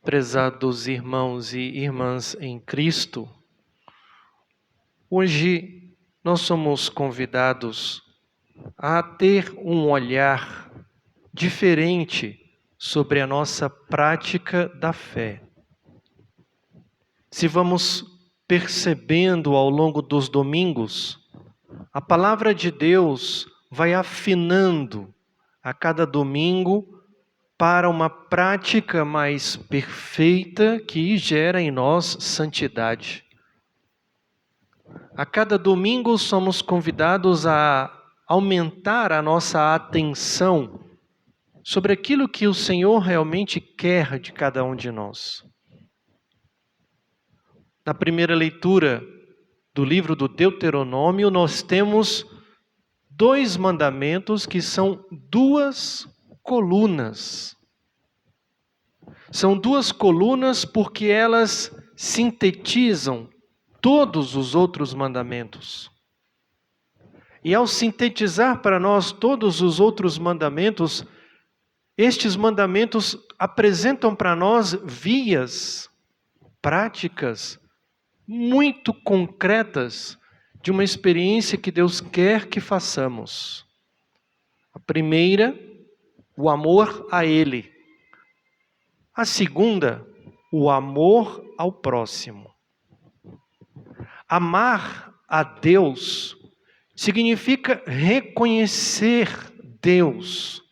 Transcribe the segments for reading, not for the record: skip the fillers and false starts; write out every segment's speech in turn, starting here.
Prezados irmãos e irmãs em Cristo, hoje nós somos convidados a ter um olhar diferente sobre a nossa prática da fé. Se vamos percebendo ao longo dos domingos, a palavra de Deus vai afinando a cada domingo para uma prática mais perfeita que gera em nós santidade. A cada domingo somos convidados a aumentar a nossa atenção sobre aquilo que o Senhor realmente quer de cada um de nós. Na primeira leitura do livro do Deuteronômio, nós temos 2 mandamentos que são 2 colunas. São 2 colunas porque elas sintetizam todos os outros mandamentos. E ao sintetizar para nós todos os outros mandamentos, estes mandamentos apresentam para nós vias práticas muito concretas de uma experiência que Deus quer que façamos. A primeira, o amor a Ele. A segunda, o amor ao próximo. Amar a Deus significa reconhecer Deus,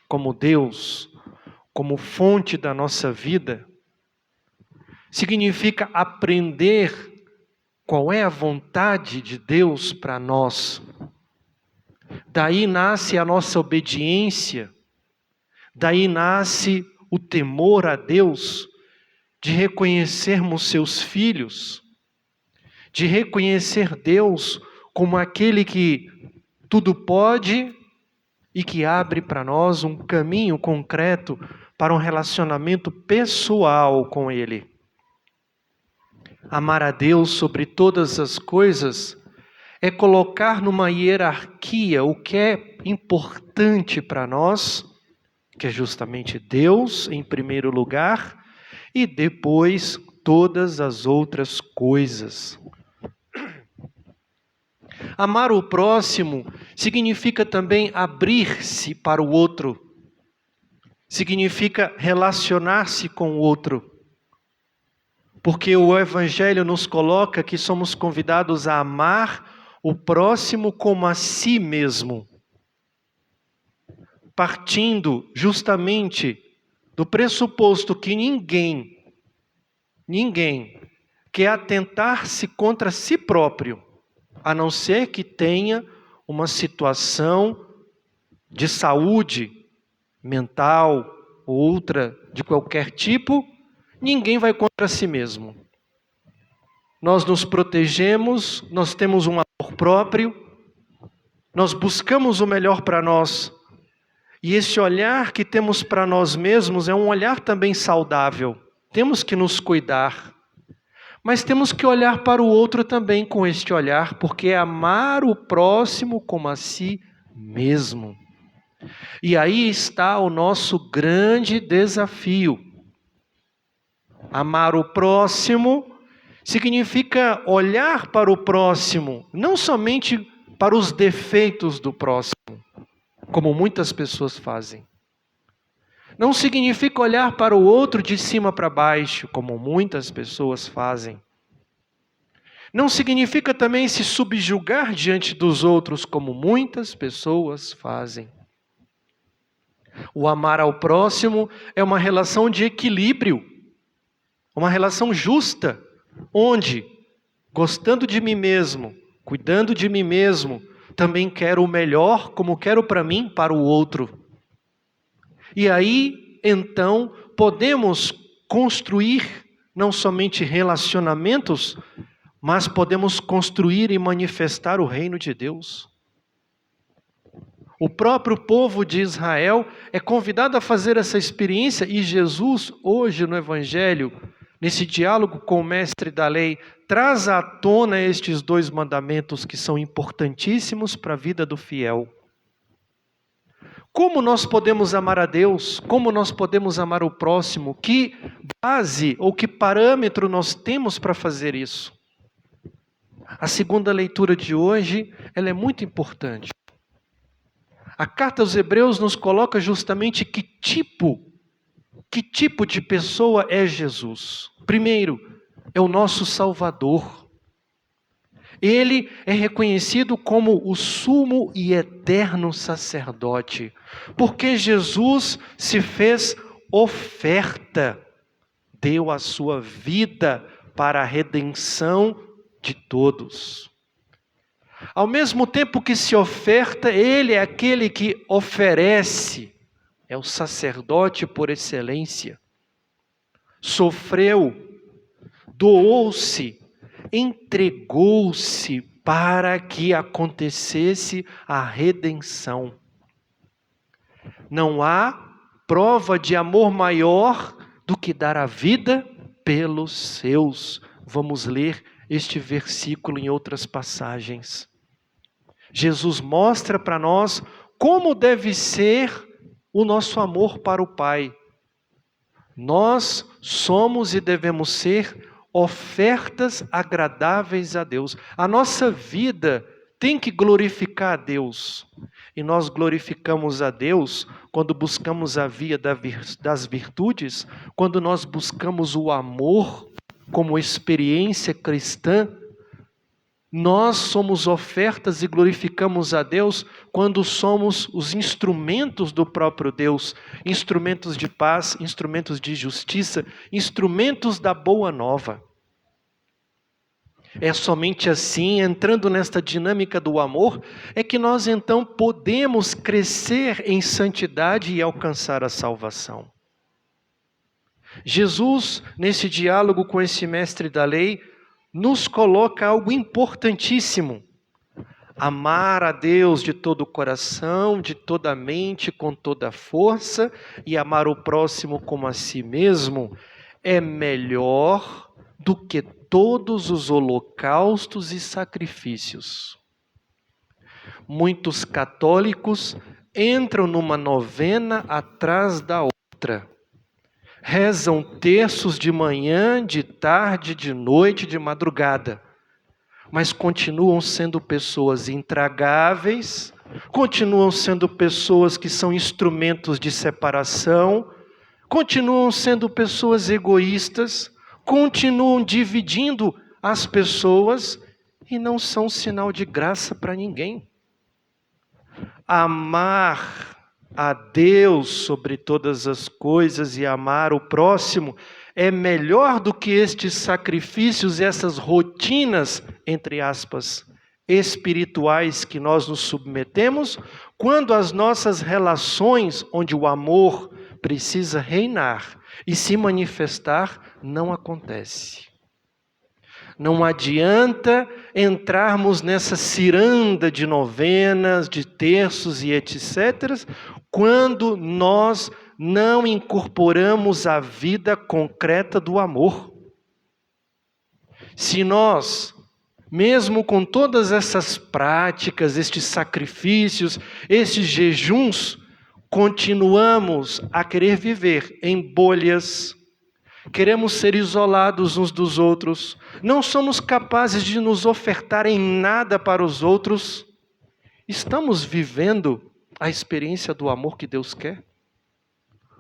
como fonte da nossa vida. Significa aprender qual é a vontade de Deus para nós. Daí nasce a nossa obediência, daí nasce o temor a Deus, de reconhecermos seus filhos, de reconhecer Deus como aquele que tudo pode e que abre para nós um caminho concreto para um relacionamento pessoal com Ele. Amar a Deus sobre todas as coisas é colocar numa hierarquia o que é importante para nós, que é justamente Deus em primeiro lugar, e depois todas as outras coisas. Amar o próximo significa também abrir-se para o outro, significa relacionar-se com o outro. Porque o Evangelho nos coloca que somos convidados a amar o próximo como a si mesmo, partindo justamente do pressuposto que ninguém quer atentar-se contra si próprio, a não ser que tenha uma situação de saúde mental ou outra de qualquer tipo. Ninguém vai contra si mesmo. Nós nos protegemos, nós temos um amor próprio, nós buscamos o melhor para nós. E esse olhar que temos para nós mesmos é um olhar também saudável. Temos que nos cuidar. Mas temos que olhar para o outro também com este olhar, porque é amar o próximo como a si mesmo. E aí está o nosso grande desafio. Amar o próximo significa olhar para o próximo, não somente para os defeitos do próximo, como muitas pessoas fazem. Não significa olhar para o outro de cima para baixo, como muitas pessoas fazem. Não significa também se subjugar diante dos outros, como muitas pessoas fazem. O amar ao próximo é uma relação de equilíbrio, uma relação justa, onde, gostando de mim mesmo, cuidando de mim mesmo, também quero o melhor, como quero para mim, para o outro. E aí, então, podemos construir não somente relacionamentos, mas podemos construir e manifestar o reino de Deus. O próprio povo de Israel é convidado a fazer essa experiência e Jesus, hoje no Evangelho, nesse diálogo com o mestre da lei, traz à tona estes 2 mandamentos que são importantíssimos para a vida do fiel. Como nós podemos amar a Deus? Como nós podemos amar o próximo? Que base ou que parâmetro nós temos para fazer isso? A segunda leitura de hoje, ela é muito importante. A carta aos Hebreus nos coloca justamente que tipo de pessoa é Jesus. Primeiro, é o nosso Salvador. Ele é reconhecido como o sumo e eterno sacerdote, porque Jesus se fez oferta, deu a sua vida para a redenção de todos. Ao mesmo tempo que se oferta, ele é aquele que oferece, é o sacerdote por excelência. Sofreu, doou-se, entregou-se para que acontecesse a redenção. Não há prova de amor maior do que dar a vida pelos seus. Vamos ler este versículo em outras passagens. Jesus mostra para nós como deve ser o nosso amor para o Pai. Nós somos e devemos ser ofertas agradáveis a Deus. A nossa vida tem que glorificar a Deus. E nós glorificamos a Deus quando buscamos a via das virtudes, quando nós buscamos o amor como experiência cristã. Nós somos ofertas e glorificamos a Deus quando somos os instrumentos do próprio Deus, instrumentos de paz, instrumentos de justiça, instrumentos da boa nova. É somente assim, entrando nesta dinâmica do amor, é que nós então podemos crescer em santidade e alcançar a salvação. Jesus, nesse diálogo com esse mestre da lei, nos coloca algo importantíssimo. Amar a Deus de todo o coração, de toda a mente, com toda a força, e amar o próximo como a si mesmo, é melhor do que todos os holocaustos e sacrifícios. Muitos católicos entram numa novena atrás da outra. Rezam terços de manhã, de tarde, de noite, de madrugada. Mas continuam sendo pessoas intragáveis, continuam sendo pessoas que são instrumentos de separação, continuam sendo pessoas egoístas, continuam dividindo as pessoas e não são sinal de graça para ninguém. Amar a Deus sobre todas as coisas e amar o próximo é melhor do que estes sacrifícios e essas rotinas, entre aspas, espirituais que nós nos submetemos, quando as nossas relações, onde o amor precisa reinar e se manifestar, não acontece. Não adianta entrarmos nessa ciranda de novenas, de terços e etc., quando nós não incorporamos a vida concreta do amor. Se nós, mesmo com todas essas práticas, estes sacrifícios, estes jejuns, continuamos a querer viver em bolhas, queremos ser isolados uns dos outros, não somos capazes de nos ofertar em nada para os outros, estamos vivendo a experiência do amor que Deus quer?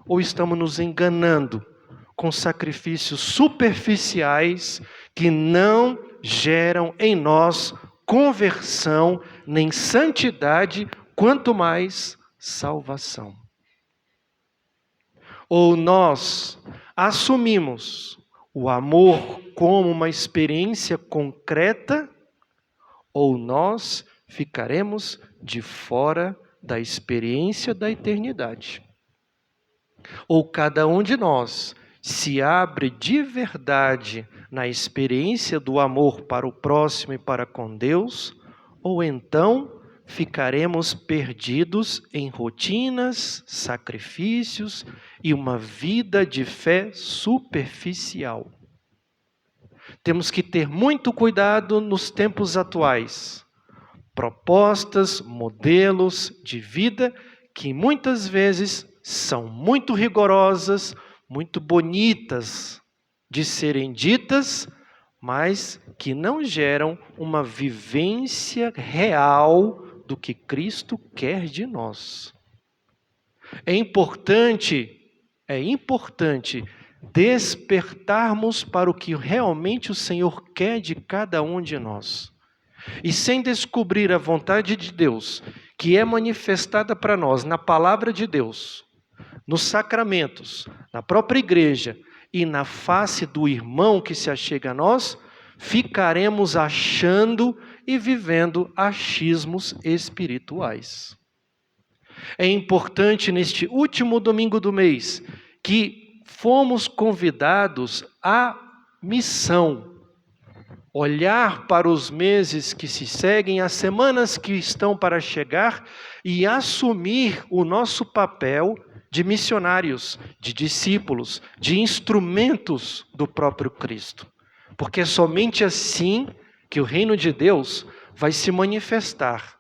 Ou estamos nos enganando com sacrifícios superficiais que não geram em nós conversão, nem santidade, quanto mais salvação? Ou nós assumimos o amor como uma experiência concreta, ou nós ficaremos de fora da experiência da eternidade. Ou cada um de nós se abre de verdade na experiência do amor para o próximo e para com Deus, ou então ficaremos perdidos em rotinas, sacrifícios e uma vida de fé superficial. Temos que ter muito cuidado nos tempos atuais. Propostas, modelos de vida que muitas vezes são muito rigorosas, muito bonitas de serem ditas, mas que não geram uma vivência real do que Cristo quer de nós. É importante despertarmos para o que realmente o Senhor quer de cada um de nós. E sem descobrir a vontade de Deus, que é manifestada para nós na palavra de Deus, nos sacramentos, na própria igreja e na face do irmão que se achega a nós, ficaremos achando e vivendo achismos espirituais. É importante neste último domingo do mês que fomos convidados à missão. Olhar para os meses que se seguem, as semanas que estão para chegar e assumir o nosso papel de missionários, de discípulos, de instrumentos do próprio Cristo. Porque é somente assim que o reino de Deus vai se manifestar.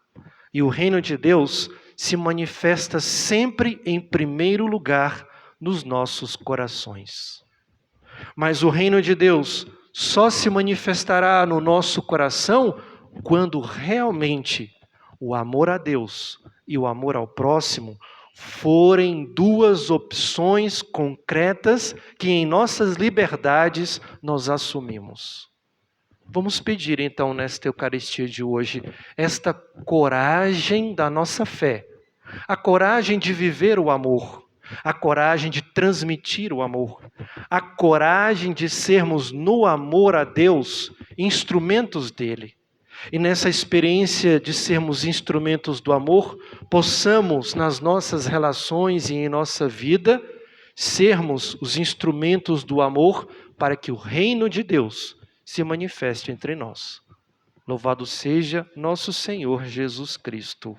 E o reino de Deus se manifesta sempre em primeiro lugar nos nossos corações. Mas o reino de Deus só se manifestará no nosso coração quando realmente o amor a Deus e o amor ao próximo forem duas opções concretas que em nossas liberdades nós assumimos. Vamos pedir então nesta Eucaristia de hoje esta coragem da nossa fé, a coragem de viver o amor, a coragem de transmitir o amor, a coragem de sermos no amor a Deus instrumentos dele. E nessa experiência de sermos instrumentos do amor, possamos nas nossas relações e em nossa vida sermos os instrumentos do amor para que o reino de Deus se manifeste entre nós. Louvado seja nosso Senhor Jesus Cristo.